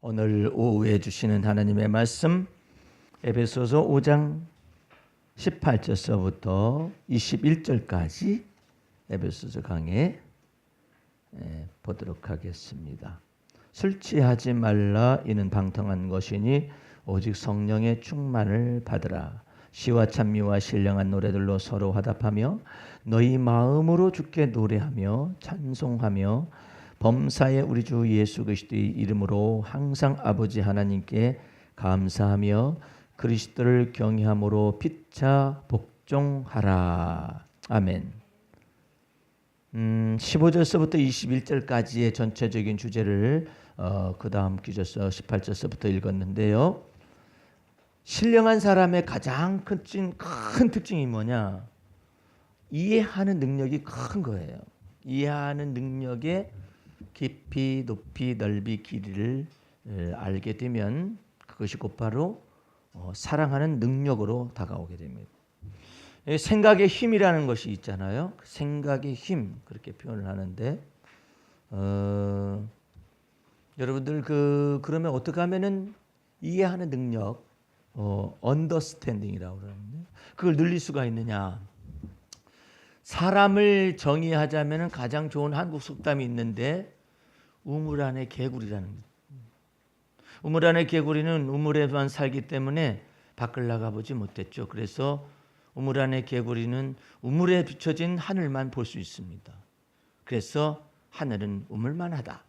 오늘 오후에 주시는 하나님의 말씀 에베소서 5장 18절서부터 21절까지 에베소서 강해 보도록 하겠습니다. 술 취하지 말라. 이는 방탕한 것이니 오직 성령의 충만을 받으라. 시와 찬미와 신령한 노래들로 서로 화답하며 너희 마음으로 주께 노래하며 찬송하며 범사에 우리 주 예수 그리스도의 이름으로 항상 아버지 하나님께 감사하며 그리스도를 경외함으로 피차 복종하라. 아멘. 15절서부터 21절까지의 전체적인 주제를 그 다음 기절서 18절서부터 읽었는데요. 신령한 사람의 가장 큰 특징이 뭐냐? 이해하는 능력이 큰 거예요. 이해하는 능력의 깊이, 높이, 넓이, 길이를 알게 되면 그것이 곧바로 사랑하는 능력으로 다가오게 됩니다. 생각의 힘이라는 것이 있잖아요. 생각의 힘 그렇게 표현을 하는데 여러분들 그러면 어떻게 하면은 이해하는 능력 understanding이라고 그러는데 그걸 늘릴 수가 있느냐? 사람을 정의하자면은 가장 좋은 한국 속담이 있는데 우물 안에 개구리라는 거예요. 우물 안에 개구리는 우물에만 살기 때문에 밖을 나가보지 못했죠. 그래서 우물 안에 개구리는 우물에 비춰진 하늘만 볼 수 있습니다. 그래서 하늘은 우물만하다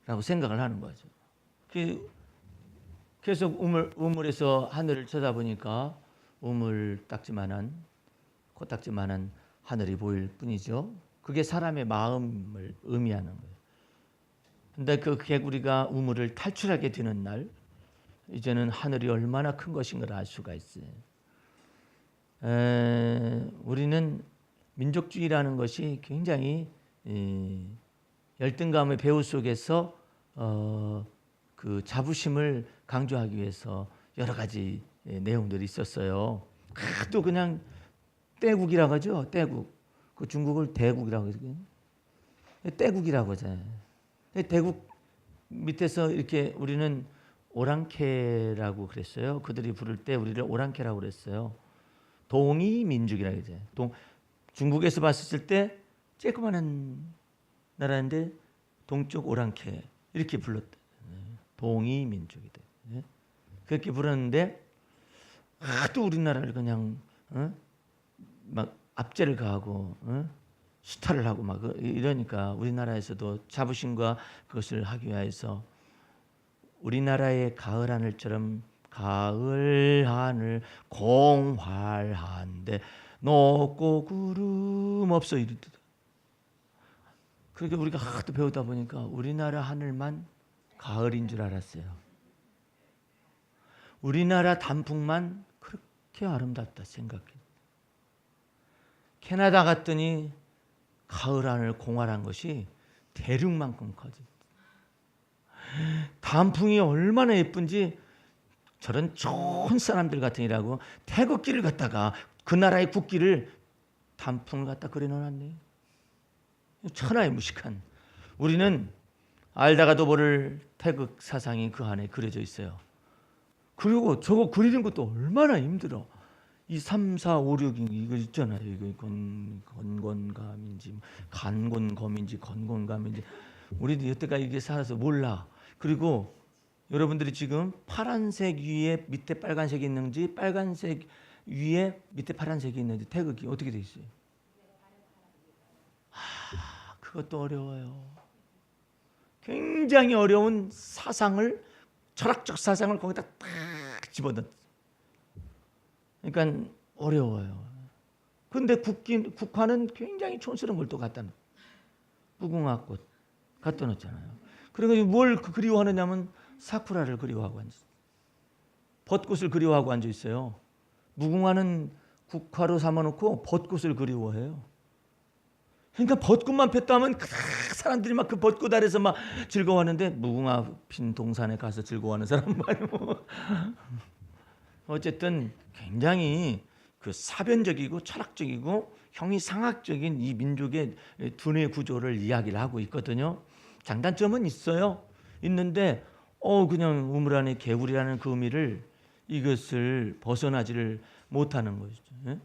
라고 생각을 하는 거죠. 계속 우물에서 하늘을 쳐다보니까 우물 코딱지만한 하늘이 보일 뿐이죠. 그게 사람의 마음을 의미하는 거예요. 근데 그 개구리가 우물을 탈출하게 되는 날 이제는 하늘이 얼마나 큰 것인가를 알 수가 있어요. 우리는 민족주의라는 것이 굉장히 열등감의 배후 속에서 그 자부심을 강조하기 위해서 여러 가지 내용들이 있었어요. 또 그냥 떼국이라고 하죠. 떼국. 그 중국을 대국이라고 하거든요. 떼국이라고 하잖아요. 대국 밑에서 이렇게 우리는 오랑캐라고 그랬어요. 그들이 부를 때 우리를 오랑캐라고 그랬어요. 동이 민족이라고 하죠. 중국에서 봤을 때 쬐끄만한 나라인데 동쪽 오랑캐 이렇게 불렀다. 동이 민족이다. 그렇게 부르는데 또 우리나라를 그냥 막 압제를 가하고 수탈을 하고 막 이러니까 우리나라에서도 자부심과 그것을 하기 위해서 우리나라의 가을 하늘처럼 가을 하늘 공활한데 높고 구름 없어 이러더라. 그러니까 우리가 하도 배우다 보니까 우리나라 하늘만 가을인 줄 알았어요. 우리나라 단풍만 그렇게 아름답다 생각해. 캐나다 갔더니 가을 하늘 공활한 것이 대륙만큼 커져. 단풍이 얼마나 예쁜지 저런 좋은 사람들 같으니라고 태극기를 갖다가 그 나라의 국기를 단풍을 갖다 그려놓았네. 천하의 무식한. 우리는 알다가도 모를 태극 사상이 그 안에 그려져 있어요. 그리고 저거 그리는 것도 얼마나 힘들어. 이 3, 4, 5, 6 이거 있잖아요. 이거 건건감인지 간곤검인지 건곤감인지 우리도 여태까지 이게 살아서 몰라. 그리고 여러분들이 지금 파란색 위에 밑에 빨간색이 있는지 빨간색 위에 밑에 파란색이 있는지 태극이 어떻게 돼 있어요? 그것도 어려워요. 굉장히 어려운 사상을 철학적 사상을 거기다 딱 집어넣어. 그러니까 어려워요. 그런데 국화는 굉장히 촌스러운 걸 또 갖다 놓. 무궁화꽃 갖다 놓잖아요. 그러니까 뭘 그리워하느냐면 사쿠라를 그리워하고 앉아. 벚꽃을 그리워하고 앉아 있어요. 무궁화는 국화로 삼아놓고 벚꽃을 그리워해요. 그러니까 벚꽃만 폈다면 사람들이 막 그 벚꽃 아래서 막 즐거워하는데 무궁화 핀 동산에 가서 즐거워하는 사람 말고. 어쨌든 굉장히 그 사변적이고 철학적이고 형이상학적인 이 민족의 두뇌 구조를 이야기를 하고 있거든요. 장단점은 있어요. 있는데 그냥 우물 안에 개구리라는 그 의미를 이것을 벗어나지를 못하는 것이죠. 예?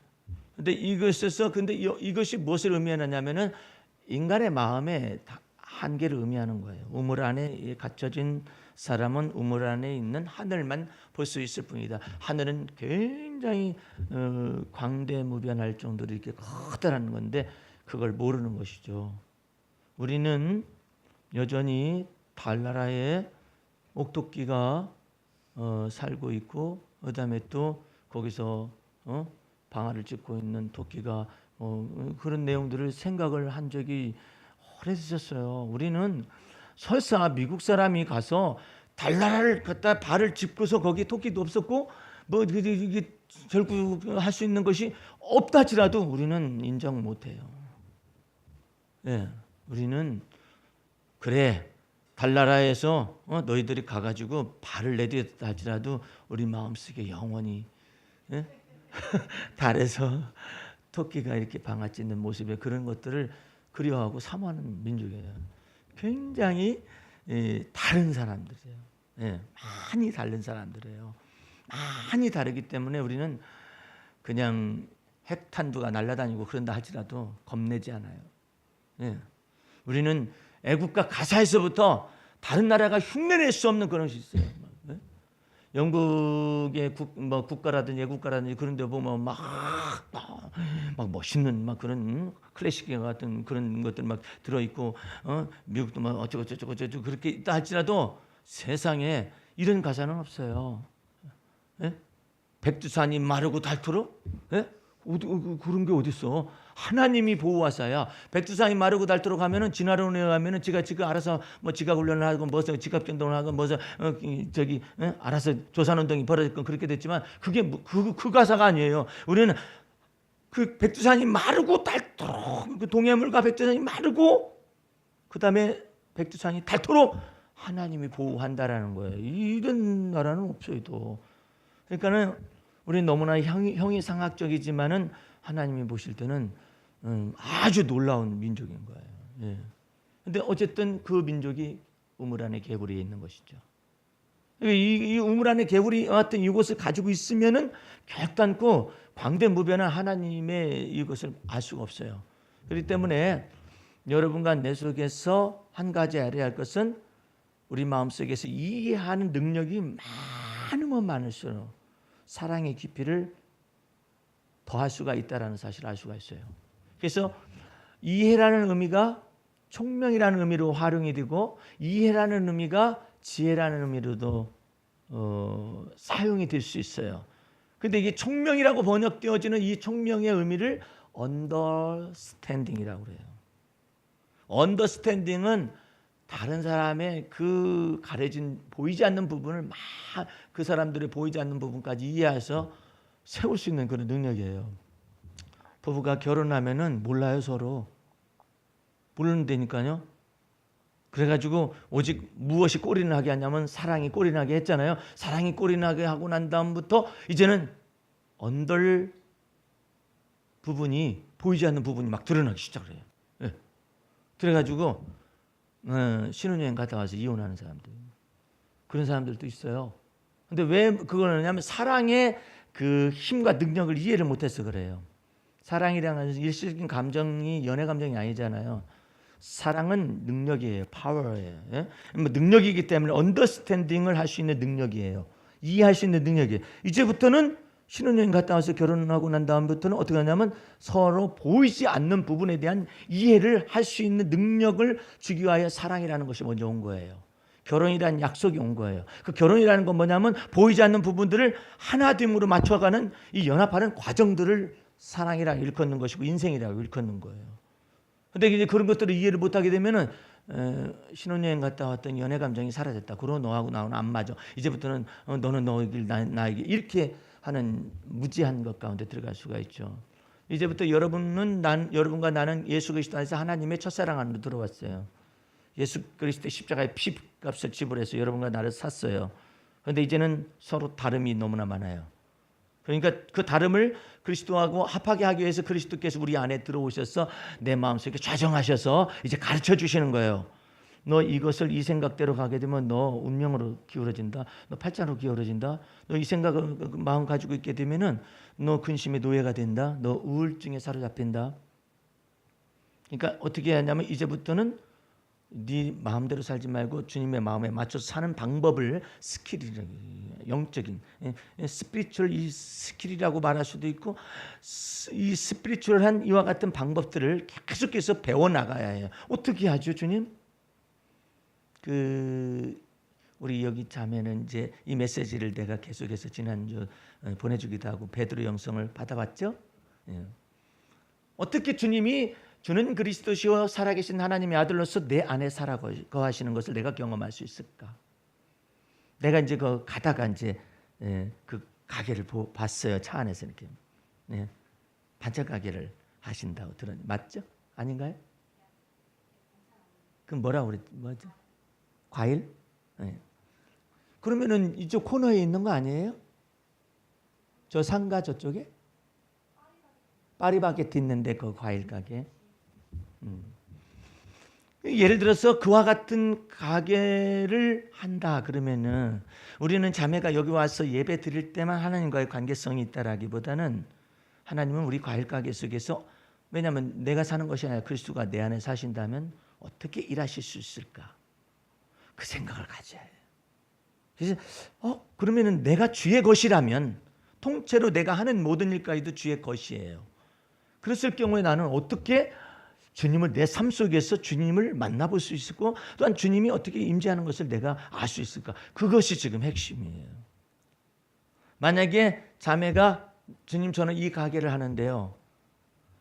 근데 이것이 무엇을 의미하느냐면은 인간의 마음의 한계를 의미하는 거예요. 우물 안에 갇혀진 사람은 우물 안에 있는 하늘만 볼 수 있을 뿐이다. 하늘은 굉장히 광대무변할 정도로 이렇게 커다란 건데 그걸 모르는 것이죠. 우리는 여전히 달나라에 옥토끼가 살고 있고, 그다음에 또 거기서 방아를 찧고 있는 토끼가 그런 내용들을 생각을 한 적이 오래되셨어요. 우리는 설사 미국 사람이 가서 달나라를 갖다 발을 짚고서 거기 토끼도 없었고 뭐 이게 결국 할 수 있는 것이 없다 할지라도 우리는 인정 못해요. 네, 우리는 그래 달나라에서 너희들이 가가지고 발을 내딛었다 할지라도 우리 마음속에 영원히 달에서 토끼가 이렇게 방아 찧는 모습에 그런 것들을 그리워하고 사모하는 민족이에요. 굉장히 다른 사람들이에요. 많이 다른 사람들이에요. 많이 다르기 때문에 우리는 그냥 핵탄두가 날아다니고 그런다 할지라도 겁내지 않아요. 우리는 애국가 가사에서부터 다른 나라가 흉내낼 수 없는 그런 것이 있어요. 영국의 국가라든지 애국가라든지 그런 데 보면 막 멋있는 막 그런 클래식 같은 그런 것들 막 들어있고 미국도 막 어쩌고 그렇게 있다 할지라도 세상에 이런 가사는 없어요. 백두산이 마르고 닳도록? 그런 게 어딨어? 하나님이 보호하사야. 백두산이 마르고 닳도록 하면은 지나러 내려가면은 지가 알아서 뭐 지각 훈련을 하고 뭐서 지각 변동을 하고 뭐서 알아서 조산운동이 벌어졌건 그렇게 됐지만 그게 그 가사가 아니에요. 우리는 그 백두산이 마르고 닳도록 그 동해물과 백두산이 마르고 그 다음에 백두산이 닳도록 하나님이 보호한다라는 거예요. 이런 나라는 없어요. 또 그러니까는 우리는 너무나 형이상학적이지만은 하나님이 보실 때는 아주 놀라운 민족인 거예요. 근데 어쨌든 그 민족이 우물 안에 개구리에 있는 것이죠. 이 우물 안에 개구리 같은 이것을 가지고 있으면은 결단코 광대무변한 하나님의 이것을 알 수가 없어요. 그렇기 때문에 여러분과 내 속에서 한 가지 알아야 할 것은 우리 마음속에서 이해하는 능력이 많으면 많을수록 사랑의 깊이를 더할 수가 있다는 사실을 알 수가 있어요. 그래서 이해라는 의미가 총명이라는 의미로 활용이 되고 이해라는 의미가 지혜라는 의미로도 사용이 될 수 있어요. 그런데 이게 총명이라고 번역되어지는 이 총명의 의미를 언더스탠딩이라고 그래요. 언더스탠딩은 다른 사람의 그 가려진 보이지 않는 부분을 막 그 사람들의 보이지 않는 부분까지 이해해서 세울 수 있는 그런 능력이에요. 부부가 결혼하면은 몰라요, 서로. 모르는다니까요. 그래가지고 오직 무엇이 꼬리 나게 하냐면 사랑이 꼬리 나게 했잖아요. 사랑이 꼬리 나게 하고 난 다음부터 이제는 언덜 부분이 보이지 않는 부분이 막 드러나기 시작을 해요. 그래가지고 신혼여행 갔다 와서 이혼하는 사람들, 그런 사람들도 있어요. 근데 왜 그걸 하냐면 사랑의 그 힘과 능력을 이해를 못해서 그래요. 사랑이라는 것은 일시적인 감정이 연애 감정이 아니잖아요. 사랑은 능력이에요. 파워예요. 뭐 능력이기 때문에 언더스탠딩을 할 수 있는 능력이에요. 이해할 수 있는 능력이에요. 이제부터는 신혼여행 갔다 와서 결혼하고 난 다음부터는 어떻게 하냐면 서로 보이지 않는 부분에 대한 이해를 할 수 있는 능력을 주기 위하여 사랑이라는 것이 먼저 온 거예요. 결혼이라는 약속이 온 거예요. 그 결혼이라는 건 뭐냐면 보이지 않는 부분들을 하나됨으로 맞춰가는 이 연합하는 과정들을 사랑이라고 일컫는 것이고 인생이라고 일컫는 거예요. 근데 이제 그런 것들을 이해를 못하게 되면은 신혼여행 갔다 왔더니 연애 감정이 사라졌다. 그러고 너하고 나하고는 안 맞아. 이제부터는 너는 너에게 나에게 이렇게 하는 무지한 것 가운데 들어갈 수가 있죠. 이제부터 여러분과 나는 예수 그리스도 안에서 하나님의 첫사랑 안으로 들어왔어요. 예수 그리스도의 십자가의 피값을 지불해서 여러분과 나를 샀어요. 그런데 이제는 서로 다름이 너무나 많아요. 그러니까 그 다름을 그리스도하고 합하게 하기 위해서 그리스도께서 우리 안에 들어오셔서 내 마음속에 좌정하셔서 이제 가르쳐 주시는 거예요. 너 이것을 이 생각대로 가게 되면 너 운명으로 기울어진다. 너 팔자로 기울어진다. 너 이 생각을 마음 가지고 있게 되면은 너 근심의 노예가 된다. 너 우울증에 사로잡힌다. 그러니까 어떻게 하냐면 이제부터는 네 마음대로 살지 말고 주님의 마음에 맞춰서 사는 방법을 스킬이라고, 영적인 스피리추얼 이 스킬이라고 말할 수도 있고, 이 스피리추얼한 이와 같은 방법들을 계속해서 배워 나가야 해요. 어떻게 하죠, 주님? 우리 여기 자매는 이제 이 메시지를 내가 계속해서 지난주 보내주기도 하고 베드로 영성을 받아봤죠. 어떻게 주님이 주는 그리스도시요 살아계신 하나님의 아들로서 내 안에 살아 거하시는 것을 내가 경험할 수 있을까? 내가 이제 가다가 이제 그 가게를 봤어요. 차 안에서 이렇게 반찬 가게를 하신다고 들었는데 맞죠? 아닌가요? 그럼 뭐라고 뭐죠? 과일? 그러면은 이쪽 코너에 있는 거 아니에요? 저 상가 저쪽에? 파리바게트 있는데 그 과일 가게. 예를 들어서 그와 같은 가게를 한다 그러면은 우리는 자매가 여기 와서 예배 드릴 때만 하나님과의 관계성이 있다라기보다는 하나님은 우리 과일 가게 속에서, 왜냐하면 내가 사는 것이 아니라 그리스도가 내 안에 사신다면 어떻게 일하실 수 있을까? 그 생각을 가져야 해요. 그래서 그러면은 내가 주의 것이라면 통째로 내가 하는 모든 일까지도 주의 것이에요. 그랬을 경우에 나는 어떻게 주님을 내 삶 속에서 주님을 만나볼 수 있을까? 또한 주님이 어떻게 임재하는 것을 내가 알 수 있을까? 그것이 지금 핵심이에요. 만약에 자매가 주님 저는 이 가게를 하는데요.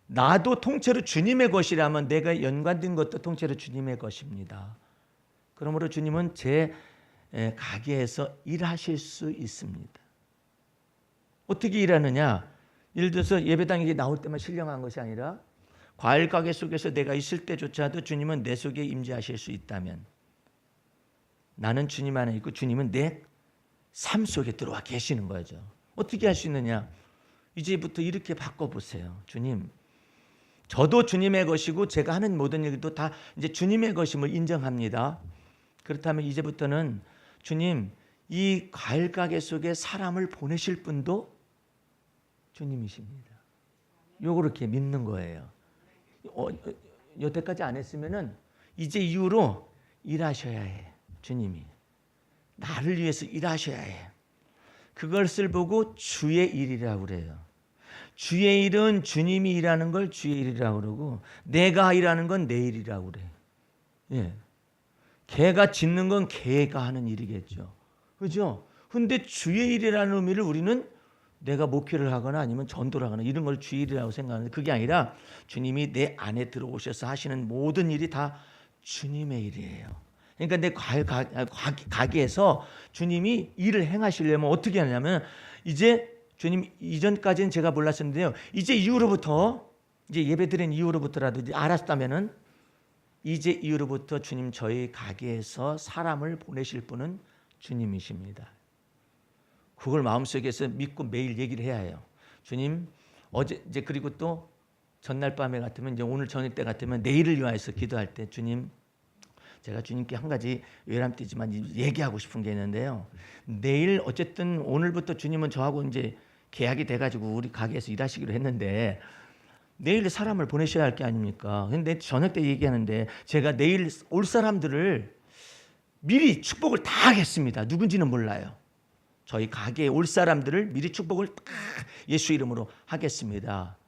나도 통째로 주님의 것이라면 내가 연관된 것도 통째로 주님의 것입니다. 그러므로 주님은 제 가게에서 일하실 수 있습니다. 어떻게 일하느냐? 예를 들어서 예배당에 나올 때만 신령한 것이 아니라 과일 가게 속에서 내가 있을 때조차도 주님은 내 속에 임재하실 수 있다면 나는 주님 안에 있고 주님은 내 삶 속에 들어와 계시는 거죠. 어떻게 할 수 있느냐? 이제부터 이렇게 바꿔보세요. 주님, 저도 주님의 것이고 제가 하는 모든 일도 다 이제 주님의 것임을 인정합니다. 그렇다면 이제부터는 주님, 이 과일 가게 속에 사람을 보내실 분도 주님이십니다. 요렇게 믿는 거예요. 여태까지 안 했으면은 이제 이후로 일하셔야 해. 주님이 나를 위해서 일하셔야 해. 그것을 보고 주의 일이라고 그래요. 주의 일은 주님이 일하는 걸 주의 일이라고 그러고 내가 일하는 건 내 일이라고 그래. 예. 개가 짖는 건 개가 하는 일이겠죠. 그죠? 근데 주의 일이라는 의미를 우리는 내가 목회를 하거나 아니면 전도를 하거나 이런 걸 주의 일이라고 생각하는데 그게 아니라 주님이 내 안에 들어오셔서 하시는 모든 일이 다 주님의 일이에요. 그러니까 내 가게에서 주님이 일을 행하시려면 어떻게 하냐면 이제 주님 이전까지는 제가 몰랐었는데요. 이제 이후로부터 이제 예배드린 이후로부터라도 이제 알았다면은 이제 이후로부터 주님 저희 가게에서 사람을 보내실 분은 주님이십니다. 그걸 마음속에서 믿고 매일 얘기를 해야 해요. 주님 어제 이제 그리고 또 전날 밤에 같으면 이제 오늘 저녁 때 같으면 내일을 위하여서 기도할 때 주님 제가 주님께 한 가지 외람되지만 얘기하고 싶은 게 있는데요. 내일 어쨌든 오늘부터 주님은 저하고 이제 계약이 돼가지고 우리 가게에서 일하시기로 했는데 내일 사람을 보내셔야 할 게 아닙니까? 근데 저녁 때 얘기하는데 제가 내일 올 사람들을 미리 축복을 다 하겠습니다. 누군지는 몰라요. 저희 가게에 올 사람들을 미리 축복을 다 예수 이름으로 하겠습니다.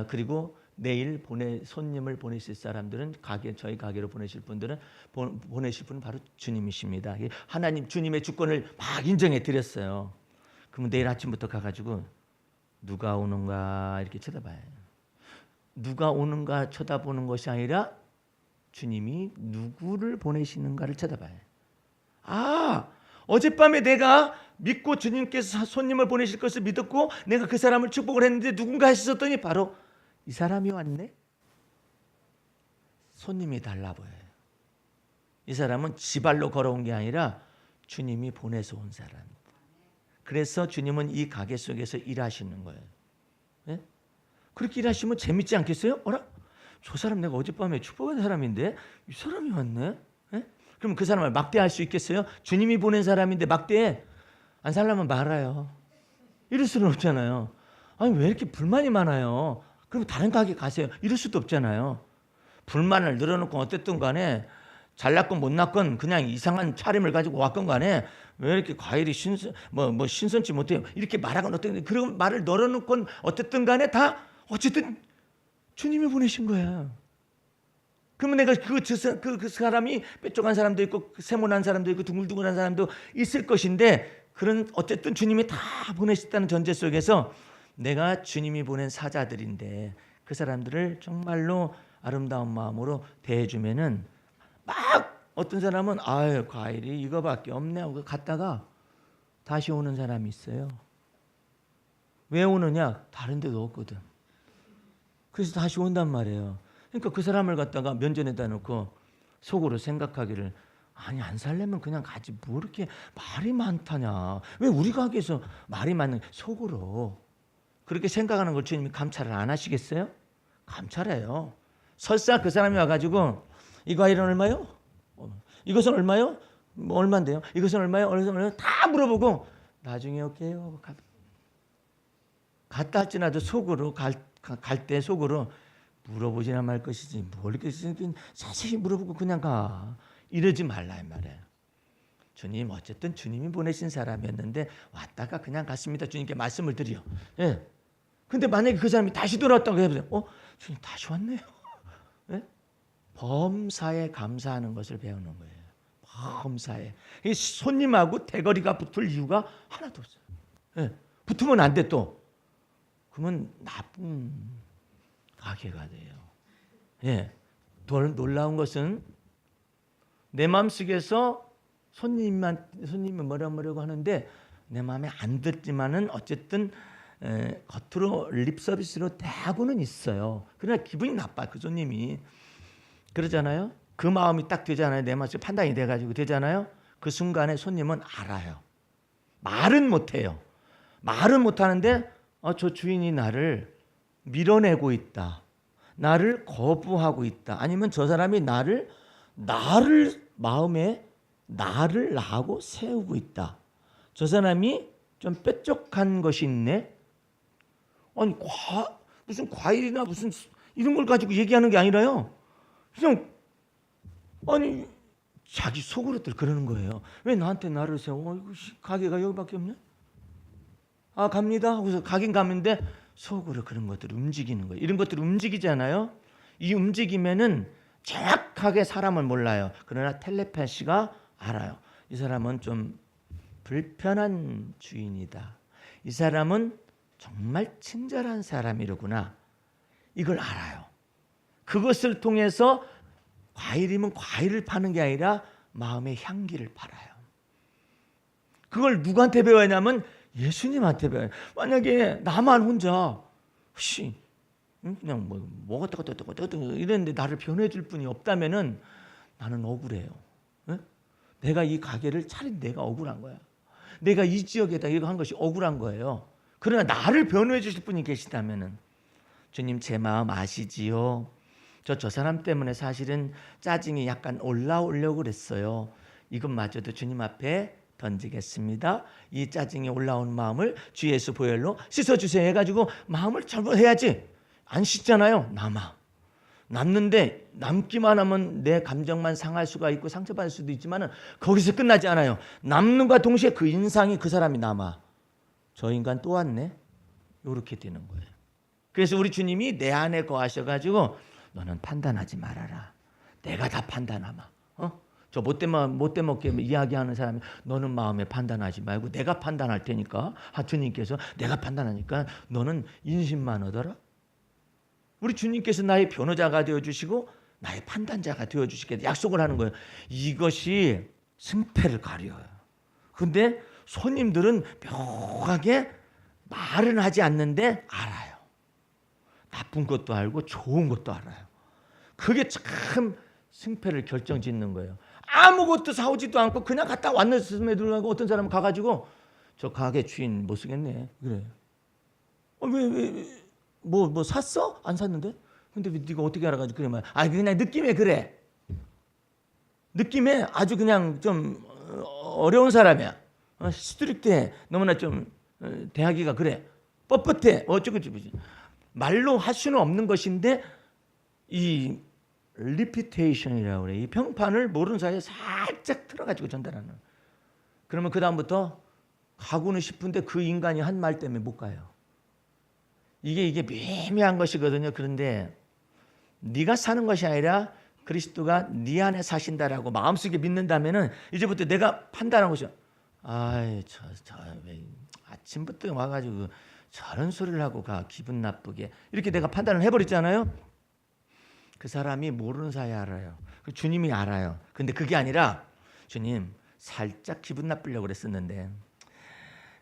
그리고 내일 손님을 보내실 사람들은 저희 가게로 보내실 분들은 보내실 분은 바로 주님이십니다. 하나님 주님의 주권을 막 인정해 드렸어요. 그러면 내일 아침부터 가가지고 누가 오는가 이렇게 쳐다봐요. 누가 오는가 쳐다보는 것이 아니라 주님이 누구를 보내시는가를 쳐다봐요. 어젯밤에 내가 믿고 주님께서 손님을 보내실 것을 믿었고 내가 그 사람을 축복을 했는데 누군가 했었더니 바로 이 사람이 왔네? 손님이 달라 보여요. 이 사람은 지발로 걸어온 게 아니라 주님이 보내서 온 사람입니다. 그래서 주님은 이 가게 속에서 일하시는 거예요. 네? 그렇게 일하시면 재밌지 않겠어요? 어라? 저 사람 내가 어젯밤에 축복한 사람인데 이 사람이 왔네? 네? 그럼 그 사람을 막대할 수 있겠어요? 주님이 보낸 사람인데 막대해? 안 살려면 말아요. 이럴 수는 없잖아요. 아니 왜 이렇게 불만이 많아요? 그럼 다른 가게 가세요. 이럴 수도 없잖아요. 불만을 늘어놓고 어쨌든 간에 잘났건 못났건 그냥 이상한 차림을 가지고 왔건 간에 왜 이렇게 과일이 신선치 못해요? 이렇게 말하건 어떤 그런 말을 늘어놓건 어쨌든 간에 다 어쨌든 주님이 보내신 거야. 그러면 내가 그 사람이 뾰족한 사람도 있고 세모난 사람도 있고 둥글둥글한 사람도 있을 것인데 그런 어쨌든 주님이 다 보내셨다는 전제 속에서 내가 주님이 보낸 사자들인데 그 사람들을 정말로 아름다운 마음으로 대해주면은 막 어떤 사람은 아유 과일이 이거밖에 없네 하고 갔다가 다시 오는 사람이 있어요. 왜 오느냐? 다른 데도 없거든. 그래서 다시 온단 말이에요. 그러니까 그 사람을 갖다가 면전에다 놓고 속으로 생각하기를 아니 안 살려면 그냥 가지 뭐 이렇게 말이 많다냐. 왜 우리 가게에서 말이 많은 속으로 그렇게 생각하는 걸 주님이 감찰을 안 하시겠어요? 감찰해요. 설사 그 사람이 와가지고 이 과일은 얼마요? 이것은 얼마요? 뭐 얼마인데요? 이것은 얼마요? 얼마요? 다 물어보고 나중에 올게요. 갔다 할지라도 속으로 갈 때 속으로 물어보지나 말 것이지 뭘 이렇게 자세히 물어보고 그냥 가. 이러지 말라 이 말이에요. 주님 어쨌든 주님이 보내신 사람이었는데 왔다가 그냥 갔습니다. 주님께 말씀을 드려. 예. 근데 만약에 그 사람이 다시 돌아왔다고 해보세요. 주님 다시 왔네요. 예? 범사에 감사하는 것을 배우는 거예요. 범사에. 이 손님하고 대거리가 붙을 이유가 하나도 없어요. 예. 붙으면 안 돼 또. 그러면 나쁜 가게가 돼요. 예. 놀라운 것은 내 마음속에서 손님이 뭐라고 하는데 내 마음에 안 들지만은 어쨌든 겉으로 립 서비스로 대하고는 있어요. 그러나 기분이 나빠 그 손님이. 그러잖아요. 그 마음이 딱 되잖아요. 내 마음속에 판단이 돼가지고 되잖아요. 그 순간에 손님은 알아요. 말은 못해요. 말은 못하는데 저 주인이 나를 밀어내고 있다. 나를 거부하고 있다. 아니면 저 사람이 나를 마음에 나를 나하고 세우고 있다. 저 사람이 좀 뾰족한 것이 있네. 아니 무슨 과일이나 무슨 이런 걸 가지고 얘기하는 게 아니라요. 그냥 아니 자기 속으로들 그러는 거예요. 왜 나한테 나를 세워? 가게가 여기밖에 없네. 갑니다 하고서 가긴 가는데 속으로 그런 것들을 움직이는 거예요. 이런 것들을 움직이잖아요. 이 움직이면은 정확하게 사람을 몰라요. 그러나 텔레파시가 알아요. 이 사람은 좀 불편한 주인이다. 이 사람은 정말 친절한 사람이로구나. 이걸 알아요. 그것을 통해서 과일이면 과일을 파는 게 아니라 마음의 향기를 팔아요. 그걸 누구한테 배워야냐면 예수님한테 배워요. 만약에 나만 혼자 그냥 뭐 어떡 이랬는데 나를 변호해 줄 분이 없다면은 나는 억울해요. 내가 이 가게를 차린 내가 억울한 거야. 내가 이 지역에다 이거 한 것이 억울한 거예요. 그러나 나를 변호해 주실 분이 계시다면은 주님 제 마음 아시지요? 저 사람 때문에 사실은 짜증이 약간 올라오려고 그랬어요. 이것마저도 주님 앞에 던지겠습니다. 이 짜증이 올라온 마음을 주 예수 보혈로 씻어주세요 해가지고 마음을 절부해야지. 안 씻잖아요. 남는데 남기만 하면 내 감정만 상할 수가 있고 상처받을 수도 있지만 거기서 끝나지 않아요. 남는과 동시에 그 인상이 그 사람이 남아. 저 인간 또 왔네. 이렇게 되는 거예요. 그래서 우리 주님이 내 안에 거하셔가지고 너는 판단하지 말아라. 내가 다 판단하마. 저 못되먹게 이야기하는 사람이 너는 마음에 판단하지 말고 내가 판단할 테니까 주님께서 내가 판단하니까 너는 인심만 얻어라. 우리 주님께서 나의 변호자가 되어주시고 나의 판단자가 되어주시게 약속을 하는 거예요. 이것이 승패를 가려요. 그런데 손님들은 묘하게 말은 하지 않는데 알아요. 나쁜 것도 알고 좋은 것도 알아요. 그게 참 승패를 결정짓는 거예요. 아무것도 사오지도 않고 그냥 갔다 왔는데도 불구하고 어떤 사람은 가가지고 저 가게 주인 못 쓰겠네. 그래. 뭐 샀어? 안 샀는데? 근데 네가 어떻게 알아가지고 그래 말. 그냥 느낌에 그래. 느낌에 아주 그냥 좀 어려운 사람이야. 스트릭트해. 너무나 좀 대하기가 그래. 뻣뻣해. 어쩌고저쩌고. 말로 할 수는 없는 것인데 이 리피테이션이라고 그래. 이 평판을 모르는 사이에 살짝 틀어가지고 전달하는. 그러면 그 다음부터 가고는 싶은데 그 인간이 한 말 때문에 못 가요. 이게 미묘한 것이거든요. 그런데 네가 사는 것이 아니라 그리스도가 네 안에 사신다라고 마음속에 믿는다면은 이제부터 내가 판단한 것이야. 아이 왜 아침부터 와가지고 저런 소리를 하고 가 기분 나쁘게 이렇게 내가 판단을 해버렸잖아요. 그 사람이 모르는 사이에 알아요. 주님이 알아요. 근데 그게 아니라 주님 살짝 기분 나쁘려고 그랬었는데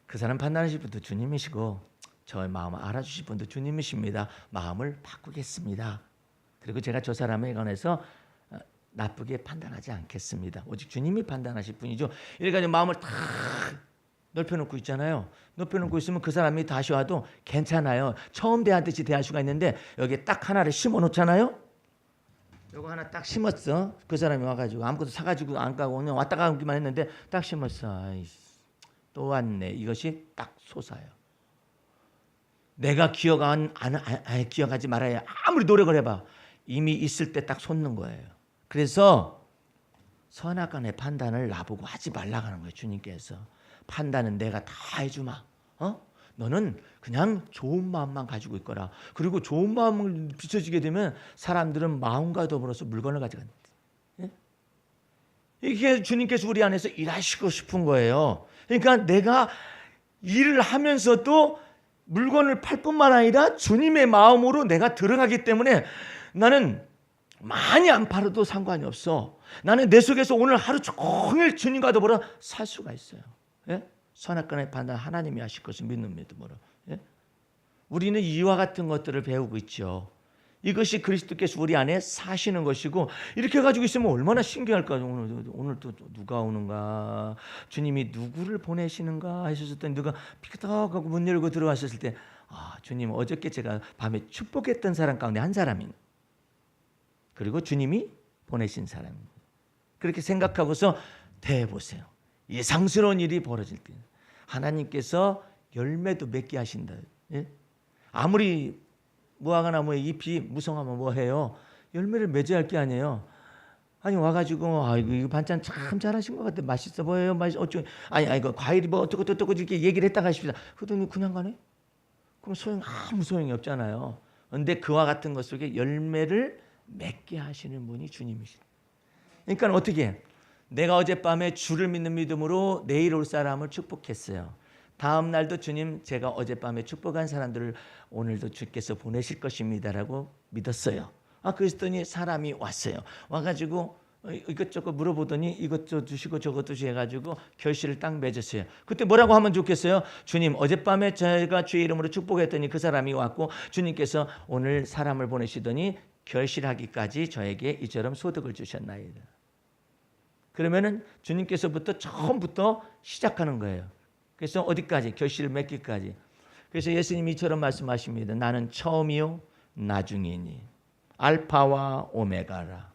그 사람 판단하실 분도 주님이시고 저의 마음을 알아주실 분도 주님이십니다. 마음을 바꾸겠습니다. 그리고 제가 저 사람에 관해서 나쁘게 판단하지 않겠습니다. 오직 주님이 판단하실 분이죠. 이래가지고 마음을 탁 넓혀놓고 있잖아요. 넓혀놓고 있으면 그 사람이 다시 와도 괜찮아요. 처음 대하듯이 대할 수가 있는데 여기에 딱 하나를 심어놓잖아요. 요거 하나 딱 심었어. 그 사람이 와가지고 아무것도 사가지고 안 가고 그냥 왔다 가기만 했는데 딱 심었어. 아이씨, 또 왔네. 이것이 딱 솟아요. 내가 기억하지 말아야 아무리 노력을 해봐. 이미 있을 때 딱 솟는 거예요. 그래서 선악간의 판단을 나보고 하지 말라고 하는 거예요. 주님께서. 판단은 내가 다 해주마. 너는 그냥 좋은 마음만 가지고 있거라. 그리고 좋은 마음을 비춰지게 되면 사람들은 마음과 더불어서 물건을 가져간다. 예? 이게 주님께서 우리 안에서 일하시고 싶은 거예요. 그러니까 내가 일을 하면서도 물건을 팔 뿐만 아니라 주님의 마음으로 내가 들어가기 때문에 나는 많이 안 팔아도 상관이 없어. 나는 내 속에서 오늘 하루 종일 주님과 더불어 살 수가 있어요. 예? 선악간의 판단 하나님이 하실 것을 믿는 믿음으로. 예? 우리는 이와 같은 것들을 배우고 있죠. 이것이 그리스도께서 우리 안에 사시는 것이고 이렇게 가지고 있으면 얼마나 신기할까요? 오늘 또 누가 오는가? 주님이 누구를 보내시는가? 하셨을 때 누가 피크덕하고 문 열고 들어왔었을 때 주님 어저께 제가 밤에 축복했던 사람 가운데 한 사람인. 그리고 주님이 보내신 사람입니다. 그렇게 생각하고서 대해보세요. 예상스러운 일이 벌어질 때 하나님께서 열매도 맺게 하신다. 예? 아무리 무화과 나무의 잎이 무성하면 뭐해요? 열매를 맺어야 할 게 아니에요. 아니 와가지고 아이고 이거 반찬 참 잘하신 것 같아. 맛있어 보여요. 아니 그 과일이 뭐 어떻고 이렇게 얘기를 했다가 하십니다. 그러더니 그냥 가네. 그럼 아무 소용이 없잖아요. 그런데 그와 같은 것 속에 열매를 맺게 하시는 분이 주님이시다. 그러니까 어떻게 해? 내가 어젯밤에 주를 믿는 믿음으로 내일 올 사람을 축복했어요. 다음 날도 주님 제가 어젯밤에 축복한 사람들을 오늘도 주께서 보내실 것입니다라고 믿었어요. 그랬더니 사람이 왔어요. 와가지고 이것저것 물어보더니 이것도 주시고 저것도 주시고 해가지고 결실을 딱 맺었어요. 그때 뭐라고 하면 좋겠어요? 주님 어젯밤에 제가 주의 이름으로 축복했더니 그 사람이 왔고 주님께서 오늘 사람을 보내시더니 결실하기까지 저에게 이처럼 소득을 주셨나이다. 그러면은 주님께서부터 처음부터 시작하는 거예요. 그래서 어디까지? 결실을 맺기까지. 그래서 예수님이 이처럼 말씀하십니다. 나는 처음이요 나중이니 알파와 오메가라.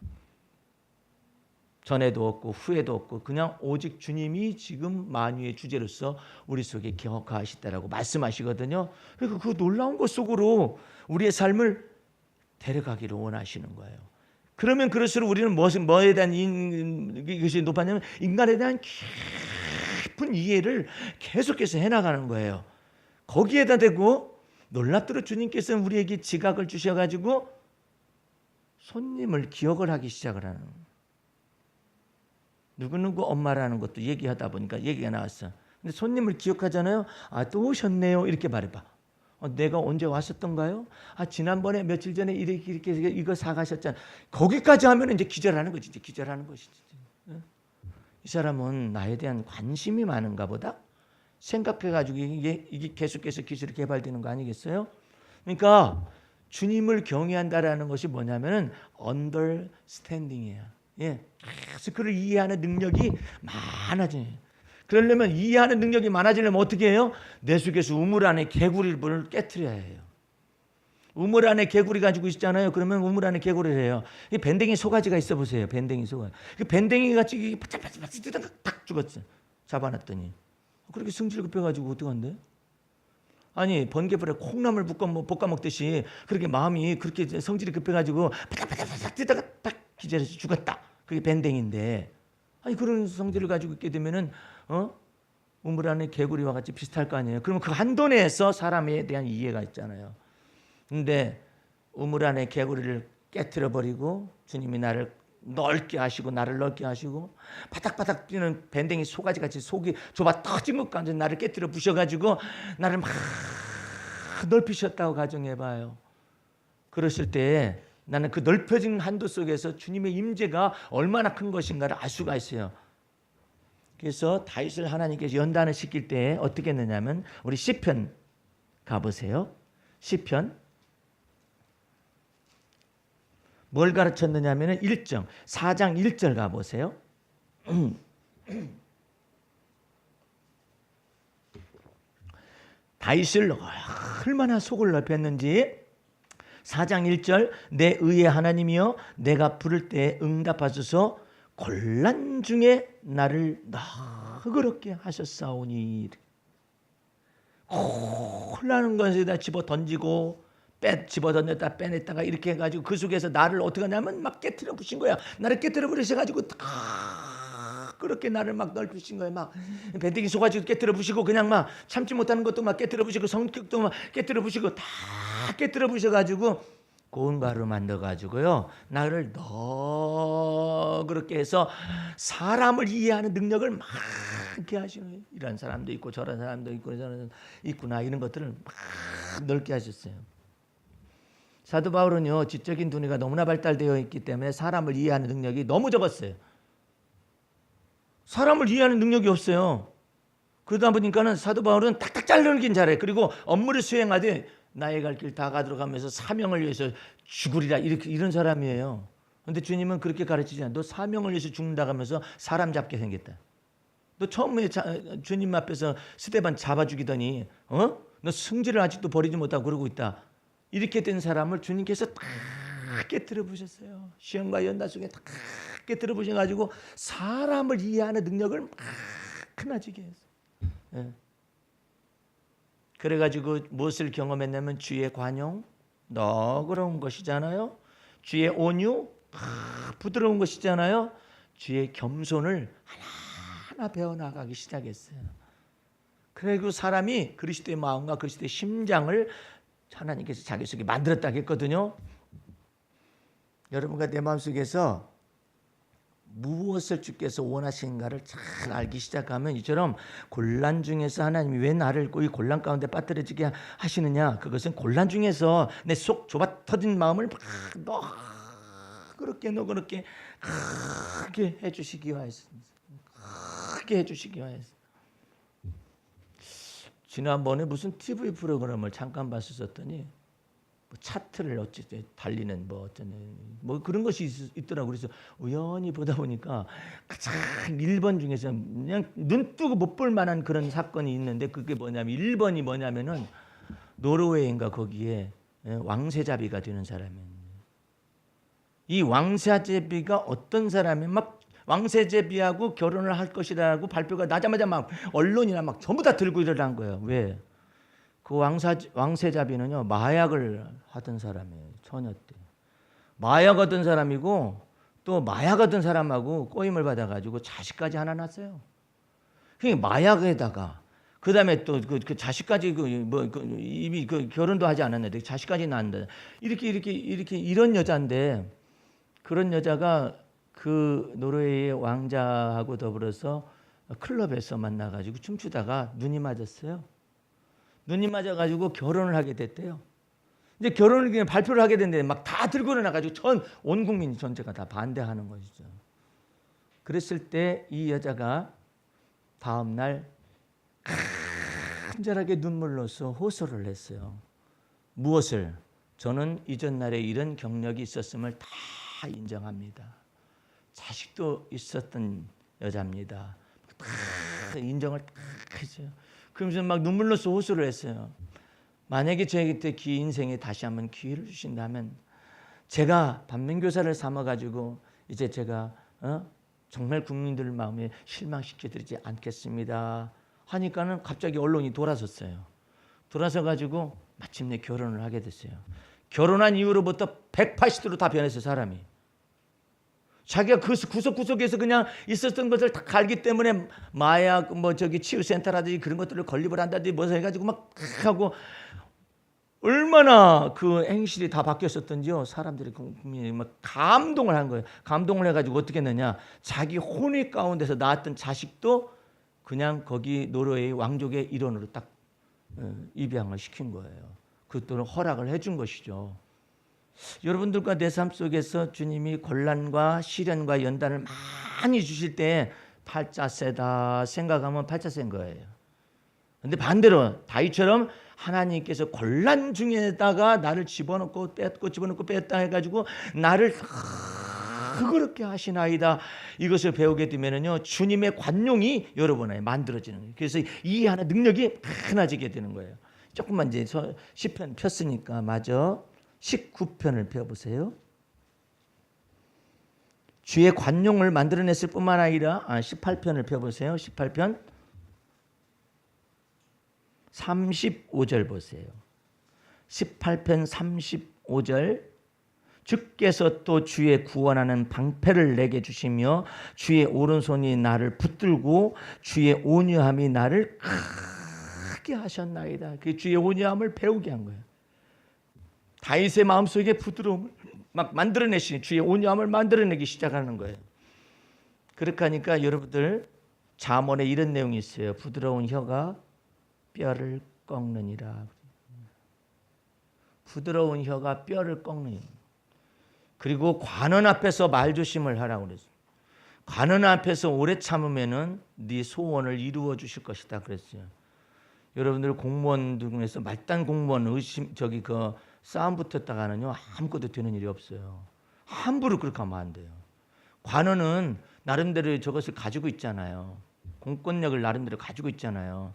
전에도 없고 후에도 없고 그냥 오직 주님이 지금 만유의 주제로서 우리 속에 기억하시다라고 말씀하시거든요. 그러니까 그 놀라운 것 속으로 우리의 삶을 데려가기를 원하시는 거예요. 그러면 그럴수록 우리는 뭐에 대한 이것이 높아지냐면 인간에 대한 깊은 이해를 계속해서 해나가는 거예요. 거기에다 대고 놀랍도록 주님께서는 우리에게 지각을 주셔가지고 손님을 기억을 하기 시작을 하는 거예요. 누구누구 엄마라는 것도 얘기하다 보니까 얘기가 나왔어. 근데 손님을 기억하잖아요. 또 오셨네요. 이렇게 말해봐. 내가 언제 왔었던가요? 지난번에 며칠 전에 이렇게 이거 사가셨잖아. 거기까지 하면 이제 기절하는 거지. 기절하는 것이지. 이 사람은 나에 대한 관심이 많은가 보다. 생각해가지고 이게 계속해서 기술이 개발되는 거 아니겠어요? 그러니까 주님을 경외한다라는 것이 뭐냐면은 understanding이에요. 예, 계속 그를 이해하는 능력이 많아져요. 그러려면 이해하는 능력이 많아지려면 어떻게 해요? 내 속에서 우물 안에 개구리를 깨트려야 해요. 우물 안에 개구리 가지고 있잖아요. 그러면 우물 안에 개구리를 해요. 이 밴댕이 소가지가 있어 보세요. 밴댕이 소가지. 그 밴댕이가 바짝바짝 뜨다가 딱 죽었어. 잡아놨더니. 그렇게 성질 급해가지고 어떡한데? 아니 번개불에 콩나물 볶아 먹듯이 그렇게 마음이 그렇게 성질이 급해가지고 바짝바짝 뜨다가 딱 기절해서 죽었다. 그게 밴댕인데. 아니 그런 성질을 가지고 있게 되면은 우물 안에 개구리와 같이 비슷할 거 아니에요. 그러면 그 한도 내에서 사람에 대한 이해가 있잖아요. 근데 우물 안에 개구리를 깨트려 버리고 주님이 나를 넓게 하시고 나를 넓게 하시고 바닥바닥 뛰는 밴댕이 소가지 같이 속이 좁아 터진 것 같은 나를 깨트려 부셔가지고 나를 막 넓히셨다고 가정해봐요. 그러실 때 나는 그 넓혀진 한도 속에서 주님의 임재가 얼마나 큰 것인가를 알 수가 있어요. 그래서 다윗을 하나님께서 연단을 시킬 때 어떻게 했느냐면 우리 시편 가보세요. 시편 뭘 가르쳤느냐면 1장 4장 1절 가보세요. 다윗을 얼마나 속을 넓혔는지 4장 1절 내 의의 하나님이여 내가 부를 때 응답하소서 곤란 중에 나를 너그럽게 하셨사오니. 곤란한 것에다 집어 던지고 집어 던졌다 빼냈다가 이렇게 해가지고 그 속에서 나를 어떻게 하냐면 막 깨트려 부신 거야. 나를 깨트려 부르셔가지고 그렇게 나를 막 넓히신 거예요. 막 밴댕이 속아지고 깨트려 부시고 그냥 막 참지 못하는 것도 막 깨트려 부시고 성격도 막 깨트려 부시고 다 깨트려 부셔가지고 고운 가루 만들어가지고요 나를 그렇게 해서 사람을 이해하는 능력을 막 이렇게 하시는 거예요. 이런 사람도 있고 저런 사람도 있고 저런 사람도 있구나 이런 것들을 막 넓게 하셨어요. 사도 바울은요 지적인 두뇌가 너무나 발달되어 있기 때문에 사람을 이해하는 능력이 너무 적었어요. 사람을 이해하는 능력이 없어요. 그러다 보니까는 사도 바울은 탁탁 잘라내긴 잘해. 그리고 업무를 수행하되 나의 갈 길 다 가도록 하면서 사명을 위해서 죽으리라 이런 사람이에요. 그런데 주님은 그렇게 가르치지 않아. 너 사명을 위해서 죽는다 하면서 사람 잡게 생겼다. 너 처음에 주님 앞에서 스데반 잡아 죽이더니 너 승질을 아직도 버리지 못하고 그러고 있다. 이렇게 된 사람을 주님께서 다 깨트려 부셨어요. 시험과 연단 속에 다 깨트려 부셔가지고 사람을 이해하는 능력을 막 크나지게 했어요. 예. 그래가지고 무엇을 경험했냐면 주의 관용 너그러운 것이잖아요. 주의 온유 부드러운 것이잖아요. 주의 겸손을 하나하나 배워나가기 시작했어요. 그리고 사람이 그리스도의 마음과 그리스도의 심장을 하나님께서 자기 속에 만들었다고 했거든요. 여러분과 내 마음속에서 무엇을 주께서 원하시는가를 잘 알기 시작하면 이처럼 곤란 중에서 하나님이 왜 나를 이 곤란 가운데 빠뜨려지게 하시느냐. 그것은 곤란 중에서 내 속 좁아 터진 마음을 막 너그럽게 크게 해주시기 위하였습니다. 크게 해주시기 위하였습니다. 지난번에 무슨 TV 프로그램을 잠깐 봤었더니 뭐 차트를 어찌 달리는 뭐 그런 것이 있더라고. 그래서 우연히 보다 보니까 가장 1번 중에서 그냥 눈 뜨고 못 볼 만한 그런 사건이 있는데 그게 뭐냐면 1번이 뭐냐면은 노르웨이인가 거기에 왕세자비가 되는 사람이에요. 이 왕세자비가 어떤 사람이 막 왕세자비하고 결혼을 할 것이라고 발표가 나자마자 막 언론이나 막 전부 다 들고 일어난 거예요. 왜? 그 왕세자비는요 마약을 하던 사람이에요. 처녀 때 마약 하던 사람이고 또 마약 하던 사람하고 꼬임을 받아가지고 자식까지 하나 낳았어요. 그 마약에다가 그 다음에 또 그 자식까지 이미 결혼도 하지 않았는데 자식까지 낳는다. 이렇게 이런 여자인데 그런 여자가 그 노르웨이의 왕자하고 더불어서 클럽에서 만나가지고 춤추다가 눈이 맞았어요. 눈이 맞아가지고 결혼을 하게 됐대요. 이제 결혼을 그냥 발표를 하게 됐는데 막 다 들고 일어나가지고 온 국민 전체가 다 반대하는 것이죠. 그랬을 때 이 여자가 다음 날 간절하게 눈물로써 호소를 했어요. 무엇을? 저는 이전 날에 이런 경력이 있었음을 다 인정합니다. 자식도 있었던 여자입니다. 다 인정을 다 했어요. 그러면서 막 눈물로써 호소를 했어요. 만약에 저에게 인생에 다시 한번 기회를 주신다면 제가 반면교사를 삼아가지고 이제 제가 정말 국민들 마음에 실망시켜드리지 않겠습니다 하니까는 갑자기 언론이 돌아섰어요. 돌아서가지고 마침내 결혼을 하게 됐어요. 결혼한 이후로부터 180도로 다 변했어요. 사람이. 자기가 그 구석구석에서 그냥 있었던 것을 다 알기 때문에 마약 치유센터라든지 그런 것들을 건립을 한다든지 뭐 해가지고 막 하고 얼마나 그 행실이 다 바뀌었었던지요. 사람들이 국민이 막 감동을 한 거예요. 감동을 해가지고 어떻게 했느냐. 자기 혼의 가운데서 낳았던 자식도 그냥 거기 노르웨이 왕족의 일원으로 딱 입양을 시킨 거예요. 그것도 허락을 해준 것이죠. 여러분들과 내 삶 속에서 주님이 곤란과 시련과 연단을 많이 주실 때 팔자 세다 생각하면 팔자 센 거예요. 근데 반대로 다윗처럼 하나님께서 곤란 중에다가 나를 집어넣고 뺐고 집어넣고 뺐다 해가지고 나를 그렇게 하시나이다. 이것을 배우게 되면은요 주님의 관용이 여러분 안에 만들어지는 거예요. 그래서 이해하는 능력이 많아지게 되는 거예요. 조금만 이제 시편 폈으니까 마저 19편을 펴보세요. 주의 관용을 만들어냈을 뿐만 아니라 18편을 펴보세요. 18편 35절 보세요. 18편 35절 주께서 또 주의 구원하는 방패를 내게 주시며 주의 오른손이 나를 붙들고 주의 온유함이 나를 크게 하셨나이다. 그 주의 온유함을 배우게 한 거예요. 다윗의 마음속에 부드러움을 막 만들어내시니 주의 온유함을 만들어내기 시작하는 거예요. 그렇게 하니까 여러분들 잠언에 이런 내용이 있어요. 부드러운 혀가 뼈를 꺾느니라. 부드러운 혀가 뼈를 꺾느니라. 그리고 관원 앞에서 말조심을 하라고 그랬어요. 관원 앞에서 오래 참으면은 네 소원을 이루어 주실 것이다 그랬어요. 여러분들 공무원 중에서 말단 공무원 싸움 붙었다가는요 아무것도 되는 일이 없어요. 함부로 그렇게 하면 안 돼요. 관원은 나름대로 저것을 가지고 있잖아요. 공권력을 나름대로 가지고 있잖아요.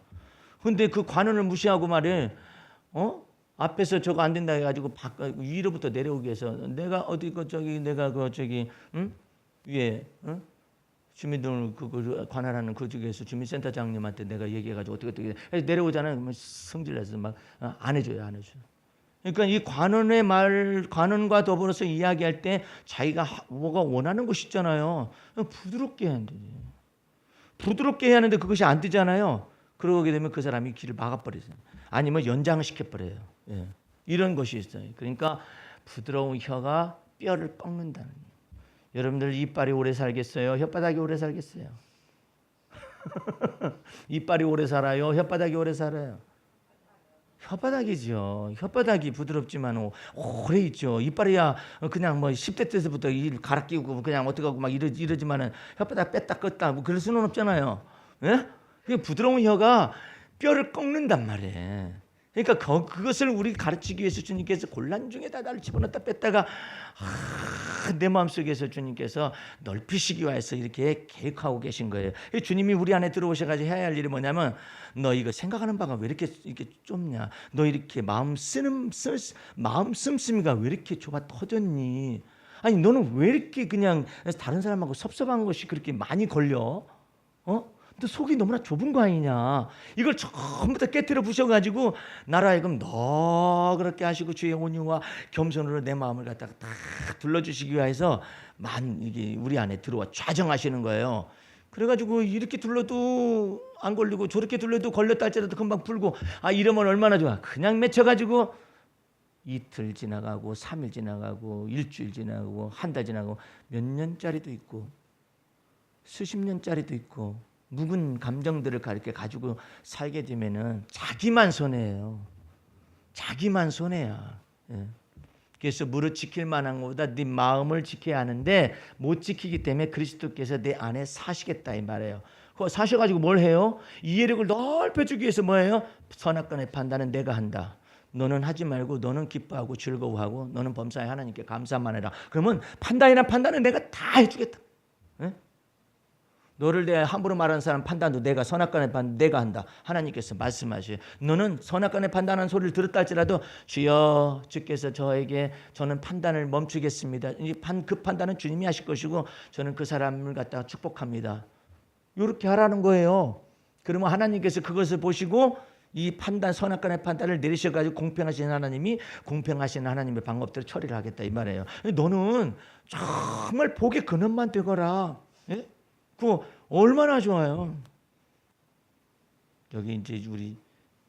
근데 그 관원을 무시하고 말해, 앞에서 저거 안 된다 해가지고 위로부터 내려오기 위해서 내가 위에 주민들 관할하는 그 중에서 주민센터장님한테 내가 얘기해가지고 어떻게 해서 내려오잖아요. 성질내서 막 안 해줘요, 안 해줘. 그러니까 이 관원과 더불어서 이야기할 때 자기가 뭐가 원하는 것이 있잖아요. 부드럽게 해야 되지. 부드럽게 해야 하는데 그것이 안 되잖아요. 그러게 되면 그 사람이 길을 막아버리세요. 아니면 연장을 시켜버려요. 예. 이런 것이 있어요. 그러니까 부드러운 혀가 뼈를 꺾는다는 거예요. 여러분들 이빨이 오래 살겠어요? 혓바닥이 오래 살겠어요? 이빨이 오래 살아요? 혓바닥이 오래 살아요? 혓바닥이죠. 혓바닥이 부드럽지만 오래 있죠. 이빨이야 그냥 10대 때부터 일 갈아 끼우고 그냥 어떻게 하고 막 이러지만은 혓바닥 뺐다 껐다 뭐 그럴 수는 없잖아요. 예? 부드러운 혀가 뼈를 꺾는단 말이에요. 그러니까 그것을 우리 가르치기 위해서 주님께서 곤란 중에다 나를 집어넣었다 뺐다가 내 마음속에서 주님께서 넓히시기 위해서 이렇게 계획하고 계신 거예요. 주님이 우리 안에 들어오셔가지고 해야 할 일이 뭐냐면 너 이거 생각하는 바가 왜 이렇게 좁냐? 너 이렇게 마음 씀씀이가 왜 이렇게 좁아 터졌니? 아니 너는 왜 이렇게 그냥 다른 사람하고 섭섭한 것이 그렇게 많이 걸려? 너 속이 너무나 좁은 거 아니냐. 이걸 처음부터 깨트려 부셔가지고 나라 하여금 너 그렇게 하시고 주의 온유와 겸손으로 내 마음을 갖다가 다 둘러주시기 위해서 이게 우리 안에 들어와 좌정하시는 거예요. 그래가지고 이렇게 둘러도 안 걸리고 저렇게 둘러도 걸렸다 할지라도 금방 풀고 이러면 얼마나 좋아. 그냥 맺혀가지고 이틀 지나가고 3일 지나가고 일주일 지나가고 한 달 지나가고 몇 년짜리도 있고 수십 년짜리도 있고 묵은 감정들을 이렇게 가지고 살게 되면은 자기만 손해예요. 자기만 손해야. 예. 그래서 무릇 지킬 만한 것보다 네 마음을 지켜야 하는데 못 지키기 때문에 그리스도께서 내 안에 사시겠다 이 말이에요. 그거 사셔가지고 뭘 해요? 이해력을 넓혀주기 위해서 뭐예요? 선악간의 판단은 내가 한다. 너는 하지 말고 너는 기뻐하고 즐거워하고 너는 범사에 하나님께 감사만 해라. 그러면 판단은 내가 다 해주겠다. 예? 너를 대해 함부로 말하는 사람 판단도 내가 선악간의 판단 내가 한다. 하나님께서 말씀하셔요. 너는 선악간의 판단하는 소리를 들었다 할지라도 주여 주께서 저는 판단을 멈추겠습니다. 그 판단은 주님이 하실 것이고 저는 그 사람을 갖다가 축복합니다. 이렇게 하라는 거예요. 그러면 하나님께서 그것을 보시고 이 판단 선악간의 판단을 내리셔가지고 공평하신 하나님이 공평하신 하나님의 방법대로 처리를 하겠다 이 말이에요. 너는 정말 복의 근원만 되거라. 예? 그거 얼마나 좋아요. 여기 이제 우리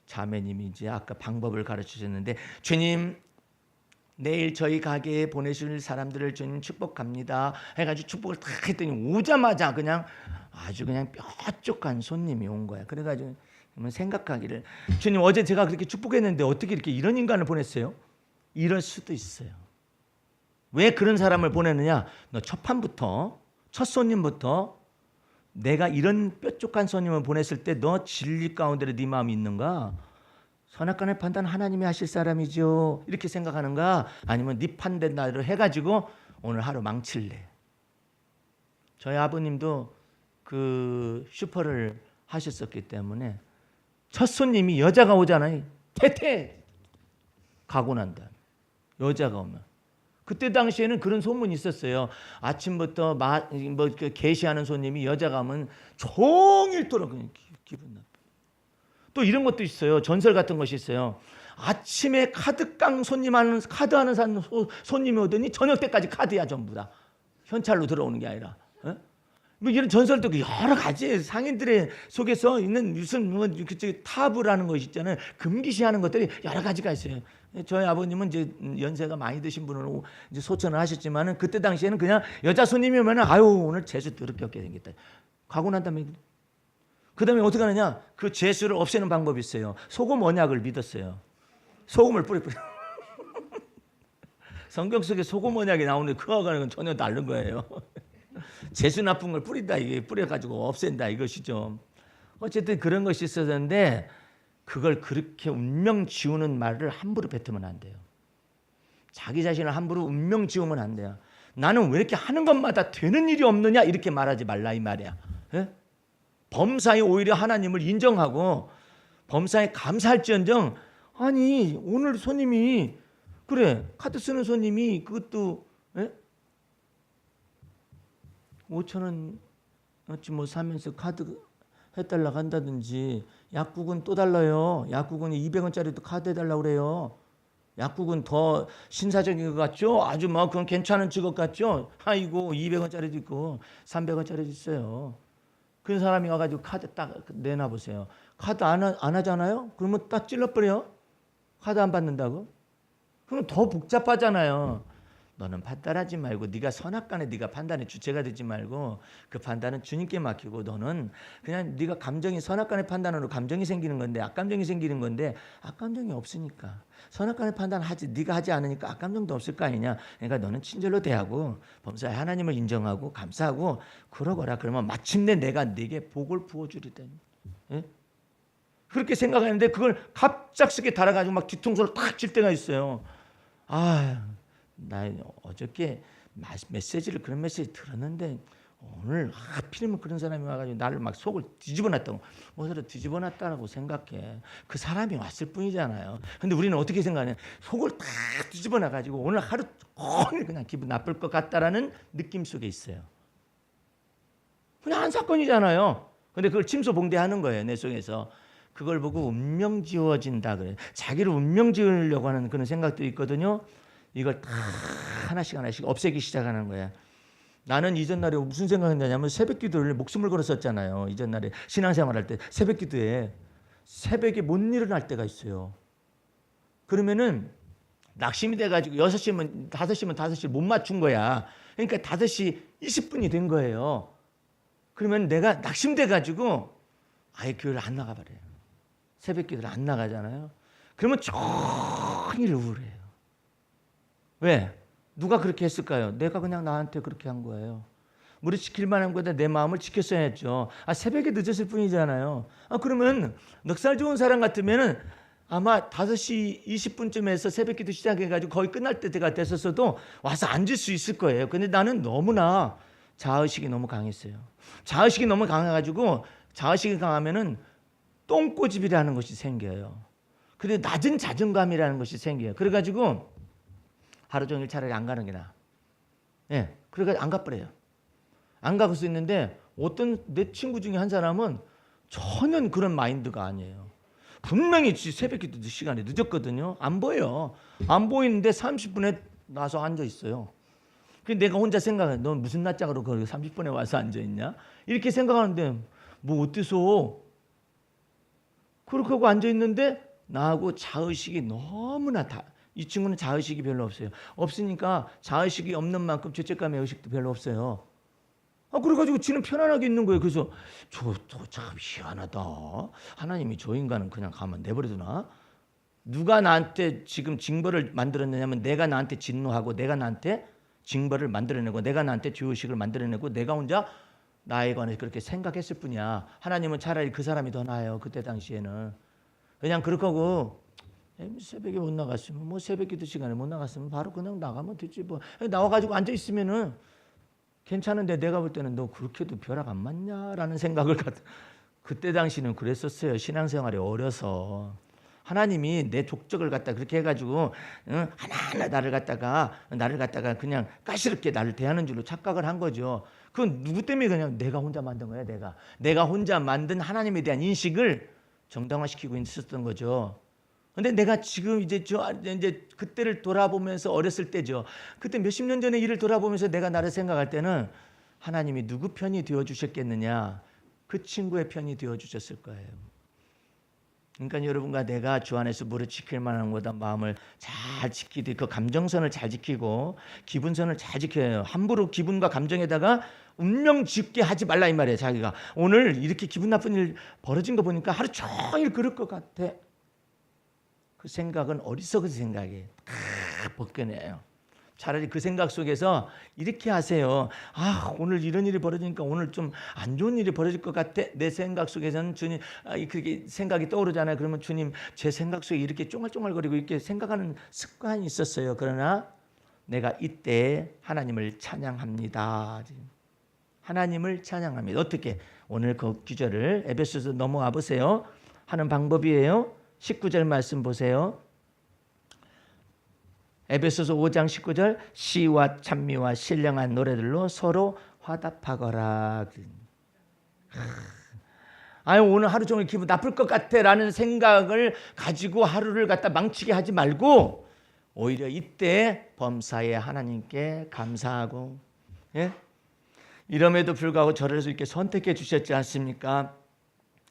자매님이 이제 아까 방법을 가르치셨는데 주님 내일 저희 가게에 보내실 사람들을 주님 축복합니다 해가지고 축복을 딱 했더니 오자마자 그냥 아주 그냥 뾰족한 손님이 온 거야. 그래가지고 생각하기를 주님 어제 제가 그렇게 축복했는데 어떻게 이렇게 이런 인간을 보냈어요? 이럴 수도 있어요. 왜 그런 사람을 보내느냐? 너 첫 판부터 첫 손님부터 내가 이런 뾰족한 손님을 보냈을 때 너 진리 가운데로 네 마음이 있는가? 선악간의 판단 하나님이 하실 사람이죠. 이렇게 생각하는가? 아니면 네 판단대로 해가지고 오늘 하루 망칠래? 저희 아버님도 그 슈퍼를 하셨었기 때문에 첫 손님이 여자가 오잖아요. 퇴퇴 가고 난다. 여자가 오면 그때 당시에는 그런 소문이 있었어요. 아침부터 게시하는 손님이 여자가 오면 종일토록 기분 나빠. 또 이런 것도 있어요. 전설 같은 것이 있어요. 아침에 카드깡 카드하는 손님이 오더니 저녁 때까지 카드야 전부 다. 현찰로 들어오는 게 아니라. 뭐 이런 전설도 여러 가지 상인들의 속에서 있는 무슨 타부라는 것이 있잖아요. 금기시하는 것들이 여러 가지가 있어요. 저희 아버님은 이제 연세가 많이 드신 분으로 이제 소천을 하셨지만은 그때 당시에는 그냥 여자 손님이 오면은 아유 오늘 재수 더럽게 없게 생겼다. 가고 난 다음에 그다음에 어떻게 하느냐? 그 재수를 없애는 방법이 있어요. 소금 언약을 믿었어요. 소금을 뿌려. 성경 속에 소금 언약이 나오는데 그거하고는 전혀 다른 거예요. 재수 나쁜 걸 뿌린다 이게 뿌려가지고 없앤다 이것이죠. 어쨌든 그런 것이 있었는데 그걸 그렇게 운명 지우는 말을 함부로 뱉으면 안 돼요. 자기 자신을 함부로 운명 지우면 안 돼요. 나는 왜 이렇게 하는 것마다 되는 일이 없느냐 이렇게 말하지 말라 이 말이야. 예? 범사에 오히려 하나님을 인정하고 범사에 감사할지언정 아니 오늘 손님이 그래 카드 쓰는 손님이 그것도 5,000원어치 뭐 사면서 카드 해달라고 한다든지 약국은 또 달라요. 약국은 200원짜리도 카드 해달라고 그래요. 약국은 더 신사적인 것 같죠? 아주 뭐 그건 괜찮은 직업 같죠? 아이고 200원짜리도 있고 300원짜리도 있어요. 그런 사람이 와가지고 카드 딱 내놔보세요. 카드 안 하잖아요? 그러면 딱 찔러버려요. 카드 안 받는다고? 그럼 더 복잡하잖아요. 너는 판단하지 말고 네가 선악간에 네가 판단의 주체가 되지 말고 그 판단은 주님께 맡기고 너는 그냥 네가 감정이 선악간의 판단으로 감정이 생기는 건데 악감정이 생기는 건데 악감정이 없으니까 선악간의 판단하지 네가 하지 않으니까 악감정도 없을 거 아니냐. 그러니까 너는 친절로 대하고 범사에 하나님을 인정하고 감사하고 그러거라. 그러면 마침내 내가 네게 복을 부어주리다. 예? 그렇게 생각하는데 그걸 갑작스럽게 달아가지고 막 뒤통수를 탁 칠 때가 있어요. 나 어저께 메시지를 그런 메시지 들었는데 오늘 하필이면 그런 사람이 와가지고 나를 막 속을 뒤집어놨다고. 뭐서로 뒤집어놨다라고 생각해. 그 사람이 왔을 뿐이잖아요. 근데 우리는 어떻게 생각하냐? 속을 다 뒤집어놔가지고 오늘 하루 종일 그냥 기분 나쁠 것 같다라는 느낌 속에 있어요. 그냥 한 사건이잖아요. 근데 그걸 침소봉대하는 거예요. 내 속에서. 그걸 보고 운명 지워진다 그래요. 자기를 운명 지으려고 하는 그런 생각들이 있거든요. 이걸 다 하나씩 없애기 시작하는 거야. 나는 이전 날에 무슨 생각했냐면 새벽 기도를 목숨을 걸었었잖아요. 이전 날에 신앙생활할 때 새벽 기도에 새벽에 못 일어날 때가 있어요. 그러면은 낙심이 돼가지고 6시면 5시를 못 맞춘 거야. 그러니까 5시 20분이 된 거예요. 그러면 내가 낙심돼가지고 아예 교회를 안 나가버려요. 새벽 기도를 안 나가잖아요. 그러면 종일 우울해요. 왜? 누가 그렇게 했을까요? 내가 그냥 나한테 그렇게 한 거예요. 무리 지킬 만한 거다 내 마음을 지켰어야 했죠. 새벽에 늦었을 뿐이잖아요. 그러면 넉살 좋은 사람 같으면은 아마 5시 20분쯤에서 새벽 기도 시작해가지고 거의 끝날 때가 됐었어도 와서 앉을 수 있을 거예요. 근데 나는 너무나 자의식이 너무 강했어요. 자의식이 너무 강해가지고 자의식이 강하면은 똥꼬집이라는 것이 생겨요. 근데 낮은 자존감이라는 것이 생겨요. 그래가지고 하루 종일 차라리 안 가는 게 나아. 예, 그래가지고 안 가버려요. 안 가고 수 있는데 어떤 내 친구 중에 한 사람은 전혀 그런 마인드가 아니에요. 분명히 새벽기도 시간이 늦었거든요. 안 보여. 안 보이는데 30분에 나서 앉아 있어요. 근데 내가 혼자 생각해. 넌 무슨 낯짝으로 거기 30분에 와서 앉아 있냐? 이렇게 생각하는데 뭐 어때서? 그렇게 하고 앉아 있는데 나하고 자의식이 너무나 이 친구는 자의식이 별로 없어요. 없으니까 자의식이 없는 만큼 죄책감의 의식도 별로 없어요. 그래가지고 지는 편안하게 있는 거예요. 그래서 저 참 희한하다. 하나님이 저 인간은 그냥 가만 내버려두나? 누가 나한테 지금 징벌을 만들어내냐면 내가 나한테 진노하고 내가 나한테 징벌을 만들어내고 내가 나한테 죄의식을 만들어내고 내가 혼자 나에 관해서 그렇게 생각했을 뿐이야. 하나님은 차라리 그 사람이 더 나아요. 그때 당시에는. 그냥 그렇게 하고 새벽에 못 나갔으면 뭐 새벽기도 시간에 못 나갔으면 바로 그냥 나가면 되지 뭐. 나와가지고 앉아 있으면은 괜찮은데 내가 볼 때는 너 그렇게도 벼락 안 맞냐라는 생각을 그때 당시는 그랬었어요. 신앙생활이 어려서. 하나님이 내 족적을 갖다 그렇게 해가지고 하나하나 나를 갖다가 그냥 까시럽게 나를 대하는 줄로 착각을 한 거죠. 그건 누구 때문에 그냥 내가 혼자 만든 거야. 내가 혼자 만든 하나님에 대한 인식을 정당화시키고 있었던 거죠. 근데 내가 지금 이제 그때를 돌아보면서 어렸을 때죠. 그때 몇십 년 전의 일을 돌아보면서 내가 나를 생각할 때는 하나님이 누구 편이 되어 주셨겠느냐? 그 친구의 편이 되어 주셨을 거예요. 그러니까 여러분과 내가 주 안에서 무릇 지킬 만한 거다 마음을 잘 지키되 그 감정선을 잘 지키고 기분선을 잘 지켜야 해요. 함부로 기분과 감정에다가 운명 짓게 하지 말라 이 말이에요. 자기가 오늘 이렇게 기분 나쁜 일 벌어진 거 보니까 하루 종일 그럴 것 같아. 그 생각은 어리석은 생각이에요. 벗겨내요. 차라리 그 생각 속에서 이렇게 하세요. 오늘 이런 일이 벌어지니까 오늘 좀 안 좋은 일이 벌어질 것 같아. 내 생각 속에서는 주님 그렇게 생각이 떠오르잖아요. 그러면 주님 제 생각 속에 이렇게 쫑알쫑알거리고 이렇게 생각하는 습관이 있었어요. 그러나 내가 이때 하나님을 찬양합니다. 하나님을 찬양합니다. 어떻게? 오늘 그 구절을 에베소서 넘어가 보세요. 하는 방법이에요. 19절 말씀 보세요. 에베소서 5장 19절 시와 찬미와 신령한 노래들로 서로 화답하거라. 오늘 하루 종일 기분 나쁠 것 같아라는 생각을 가지고 하루를 갖다 망치게 하지 말고 오히려 이때 범사에 하나님께 감사하고 이럼에도 불구하고 저를 이렇게 선택해 주셨지 않습니까?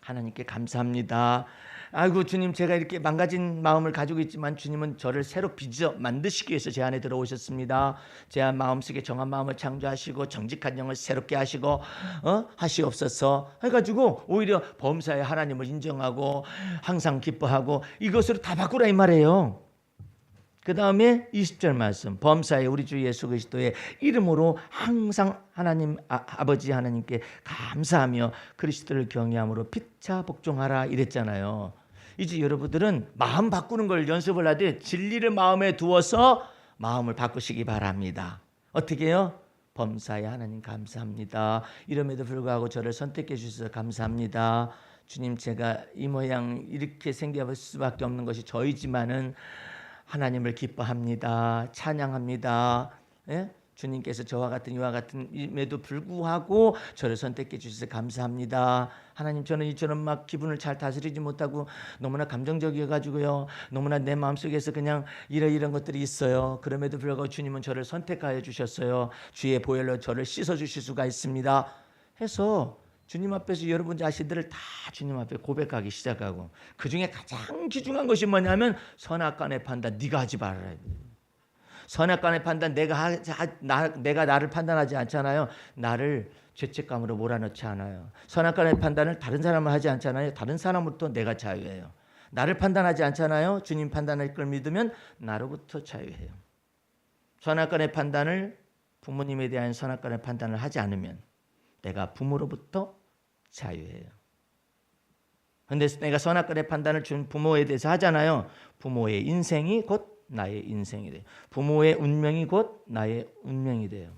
하나님께 감사합니다. 아이고 주님 제가 이렇게 망가진 마음을 가지고 있지만 주님은 저를 새로 빚어 만드시기 위해서 제 안에 들어오셨습니다. 제 마음속에 정한 마음을 창조하시고 정직한 영을 새롭게 하시고 하시옵소서 해가지고 오히려 범사에 하나님을 인정하고 항상 기뻐하고 이것으로 다 바꾸라 이 말이에요. 그 다음에 20절 말씀 범사에 우리 주 예수 그리스도의 이름으로 항상 하나님 아버지 하나님께 감사하며 그리스도를 경외함으로 피차 복종하라 이랬잖아요. 이제 여러분들은 마음 바꾸는 걸 연습을 하되 진리를 마음에 두어서 마음을 바꾸시기 바랍니다. 어떻게 해요? 범사에 하나님 감사합니다. 이름에도 불구하고 저를 선택해 주셔서 감사합니다. 주님 제가 이 모양 이렇게 생겨볼 수밖에 없는 것이 저이지만은 하나님을 기뻐합니다. 찬양합니다. 주님께서 저와 같은 이와 같은 임에도 불구하고 저를 선택해 주셔서 감사합니다. 하나님 저는 이처럼 막 기분을 잘 다스리지 못하고 너무나 감정적이어가지고요. 너무나 내 마음속에서 그냥 이런 것들이 있어요. 그럼에도 불구하고 주님은 저를 선택하여 주셨어요. 주의 보혈로 저를 씻어주실 수가 있습니다. 해서 주님 앞에서 여러분 자신들을 다 주님 앞에 고백하기 시작하고 그중에 가장 귀중한 것이 뭐냐면 선악간의 판단 네가 하지 말아야 돼. 선악간의 판단 내가 나를 판단하지 않잖아요. 나를 죄책감으로 몰아넣지 않아요. 선악간의 판단을 다른 사람을 하지 않잖아요. 다른 사람으로부터 내가 자유해요. 나를 판단하지 않잖아요. 주님 판단할 걸 믿으면 나로부터 자유해요. 선악간의 판단을 부모님에 대한 선악간의 판단을 하지 않으면 내가 부모로부터 자유해요. 그런데 내가 선악간의 판단을 준 부모에 대해서 하잖아요. 부모의 인생이 곧 나의 인생이 돼요. 부모의 운명이 곧 나의 운명이 돼요.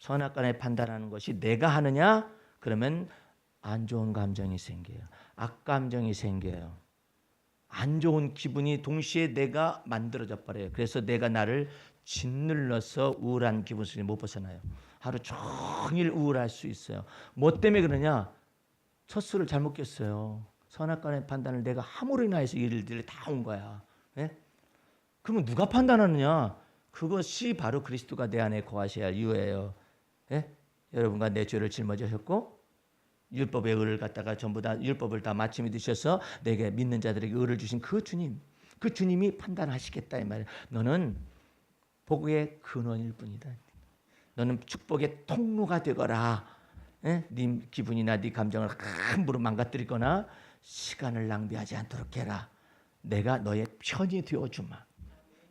선악간에 판단하는 것이 내가 하느냐? 그러면 안 좋은 감정이 생겨요. 악감정이 생겨요. 안 좋은 기분이 동시에 내가 만들어져 버려요. 그래서 내가 나를 짓눌러서 우울한 기분 속에 못 벗어나요. 하루 종일 우울할 수 있어요. 뭐 때문에 그러냐? 첫 술을 잘못 꼈어요. 선악간의 판단을 내가 함으로 인하여서 일들이 다 온 거야. 예? 그러면 누가 판단하느냐? 그것이 바로 그리스도가 내 안에 거하셔야 할 이유예요. 예? 여러분과 내 죄를 짊어지셨고 율법의 의를 갖다가 전부 다 율법을 다 마침이 드셔서 내게 믿는 자들에게 의를 주신 그 주님, 그 주님이 판단하시겠다 이 말이에요. 너는 복의 근원일 뿐이다. 너는 축복의 통로가 되거라. 예? 네 기분이나 네 감정을 함부로 망가뜨리거나 시간을 낭비하지 않도록 해라. 내가 너의 편이 되어주마.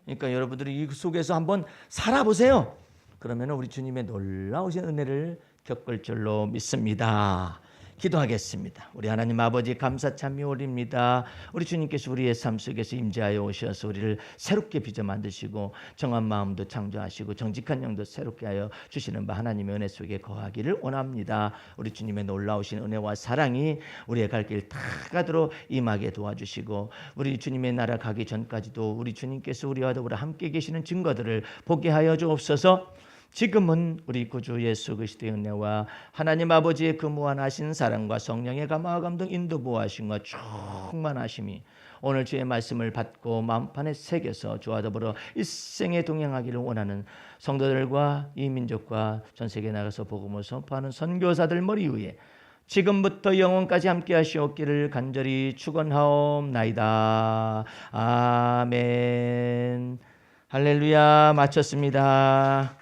그러니까 여러분들이 이 속에서 한번 살아보세요. 그러면 우리 주님의 놀라우신 은혜를 겪을 줄로 믿습니다. 기도하겠습니다. 우리 하나님 아버지 감사 참여 올립니다. 우리 주님께서 우리의 삶 속에서 임재하여 오셔서 우리를 새롭게 빚어 만드시고 정한 마음도 창조하시고 정직한 영도 새롭게 하여 주시는 바 하나님의 은혜 속에 거하기를 원합니다. 우리 주님의 놀라우신 은혜와 사랑이 우리의 갈 길 다 가도록 임하게 도와주시고 우리 주님의 나라 가기 전까지도 우리 주님께서 우리와 더불어 함께 계시는 증거들을 보게 하여 주옵소서. 지금은 우리 구주 예수 그리스도의 은혜와 하나님 아버지의 그 무한하신 사랑과 성령의 감화와 감동 인도 보호하심과 충만하심이 오늘 주의 말씀을 받고 마음판에 새겨서 주와 더불어 일생에 동행하기를 원하는 성도들과 이 민족과 전 세계에 나가서 복음을 선포하는 선교사들 머리 위에 지금부터 영원까지 함께 하시옵기를 간절히 축원하옵나이다. 아멘. 할렐루야. 마쳤습니다.